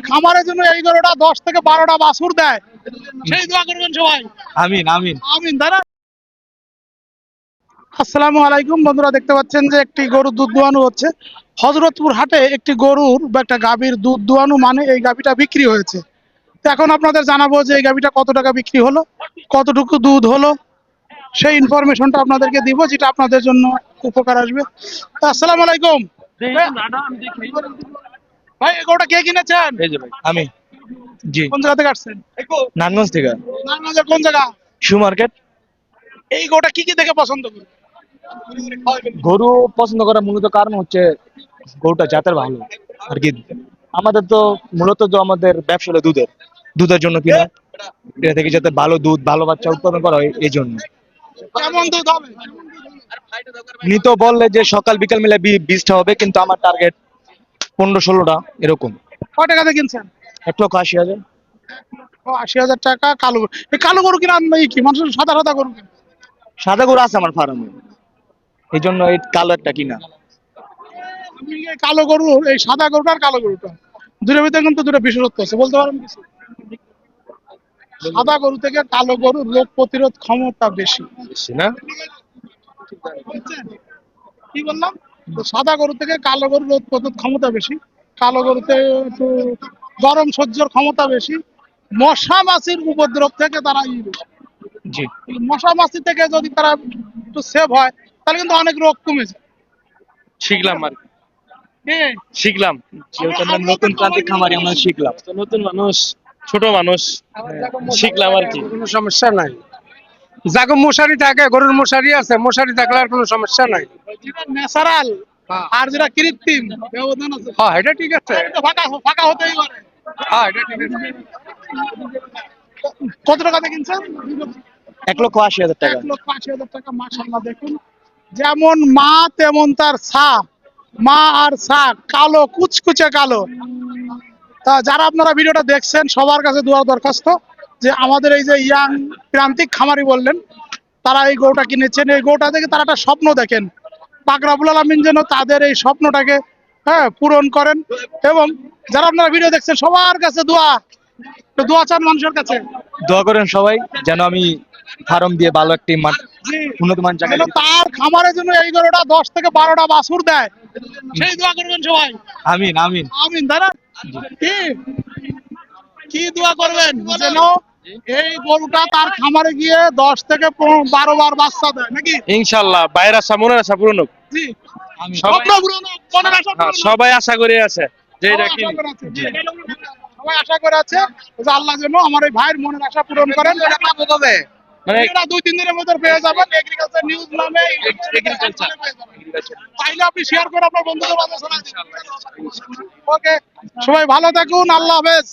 খামারের জন্য এই গরুটা 10 থেকে 12টা বাছুর দেয়, সেই দোয়া করবেন সবাই। আমিন আমিন। আমিন দাদা। আসসালামু আলাইকুম বন্ধুরা, দেখতে পাচ্ছেন যে একটি গরুর দুধ দোয়ানো হচ্ছে হযরতপুর হাটে। একটি গরুর বা একটা গাভীর দুধ দোয়ানো মানে এই গাভীটা বিক্রি হয়েছে। তো এখন আপনাদের জানাবো যে এই গাভীটা কত টাকা বিক্রি হলো, কতটুকু দুধ হলো, সেই ইনফরমেশনটা আপনাদেরকে দিব, যেটা আপনাদের জন্য উপকার আসবে। তো আসসালামু আলাইকুম ভাই, এই গরুটা কে কিনেছেন? এই যে ভাই আমি। জি। কোন জায়গা থেকে আসছেন? নারায়ণগঞ্জ থেকে। নারায়ণগঞ্জের কোন জায়গা? শু মার্কেট। এই গরুটা কি কি দেখে পছন্দ করেন? গরু পছন্দ করার মূলত কারণ হচ্ছে গরুটা জাতের ভালো আর কি। আমাদের তো মূলত তো আমাদের ব্যবসা হলো দুধের জন্য কিনা, এটা থেকে যাতে ভালো দুধ ভালো বাচ্চা উৎপাদন করা হয় এই জন্য। কেমন দুধ হবে? উনি তো বললে যে সকাল বিকাল মিলে 20টা হবে, কিন্তু আমার টার্গেট 15-16টা এরকম। কয় টাকাতে কিনছেন? 1,80,000। 80,000 টাকা। কালো গরু, এই কালো গরু কিনা এই কি মানুষের সাদা সাদা গরু কিনে? সাদা গরু আছে আমার ফার্মে, এই জন্য এই কালো একটা কিনা। আপনি এই কালো গরু, এই সাদা গরুটা আর কালো গরুটা দুটোর ভিতরে কিন্তু দুটো বিশেষত্ব আছে, বলতে পারেন কিছু? সাদা গরু থেকে কালো গরুর রোগ প্রতিরোধ ক্ষমতা বেশি। বেশি না? বুঝছেন? কি বললাম? তো সাদা গরু থেকে কালো গরুর রোগ প্রতিরোধ ক্ষমতা বেশি। কালো গরুতে একটু গরম সহ্যের ক্ষমতা বেশি। মশা মাছির উপদ্রব থেকে তারা জি। মশা মাছি থেকে যদি তারা একটু সেভ হয়, তাহলে কিন্তু অনেক রোগ কমে যায়। শিখলাম আর কি। কি? শিখলাম যেহেতু আমরা আমরা তো নতুন প্রান্তিক খামারি, আমরা শিখলাম তো, নতুন মানুষ, ছোট মানুষ, শিখলাম আর কি। কোনো সমস্যা নাই। যাকে মশারি থাকে, গরুর মশারি আছে, মশারি থাকলে আর কোনো সমস্যা নাই। যেটা ন্যাচারাল আর যেটা কৃত্রিম, ব্যবধান আছে। হ্যাঁ, এটা ঠিক আছে। এটা ফাঁকা ফাঁকা হতেই পারে। হ্যাঁ, এটা ঠিক আছে। কত টাকাতে কিনছেন? 1,80,000 টাকা। 1,80,000 টাকা। মাশাআল্লাহ, দেখুন যেমন মা তেমন তার ছা। মা আর ছা কালো, কুচকুচে কালো। তা যারা আপনারা ভিডিওটা দেখছেন, সবার কাছে দোয়া দরখাস্ত যে আমাদের এই যে ইয়াং প্রান্তিক খামারি বললেন, তারা এই গরুটা কিনেছেন, এই গরুটা থেকে তারা একটা স্বপ্ন দেখেন। পাক রব্বুল আলামিন যেন তাদের এই স্বপ্নটাকে পূরণ করেন। এবং যারা আপনারা ভিডিও দেখছেন, সবার কাছে দোয়া, একটু দোয়া চান মানুষের কাছে। দোয়া করেন সবাই যেন আমি ফার্ম দিয়ে ভালো একটি জি, উন্নত মান জায়গায় যেন তার খামারের জন্য এই গরুটা 10 থেকে 12টা বাছুর দেয়, সেই দোয়া করবেন সবাই। আমিন আমিন। আমিন দাদা। কি কি দোয়া করবেন যেন এই গরুটা তার খামারে গিয়ে 10 থেকে 12 বার বাচ্চা দেয়, নাকি? ইনশাল্লাহ বাইরের আশা মনের আশা পূরণ হোক। জি, আমিন। স্বপ্ন পূরণ হোক, মনের আশা পূরণ হোক। সবাই আশা করে আছে যে এটা সবাই কি আশা করে আছে। জি, সবাই আশা করে আছে যে আল্লাহ যেন আমার এই ভাইয়ের মনের আশা পূরণ করেন। মানে এটা 2-3 দিনের মধ্যে পেয়ে যাবেন এগ্রিকালচার নিউজ নামে। চাইলে আপনি শেয়ার করে আপনার বন্ধুদের মাঝে শোনান। ওকে, সবাই ভালো থাকুন, আল্লাহ হাফেজ।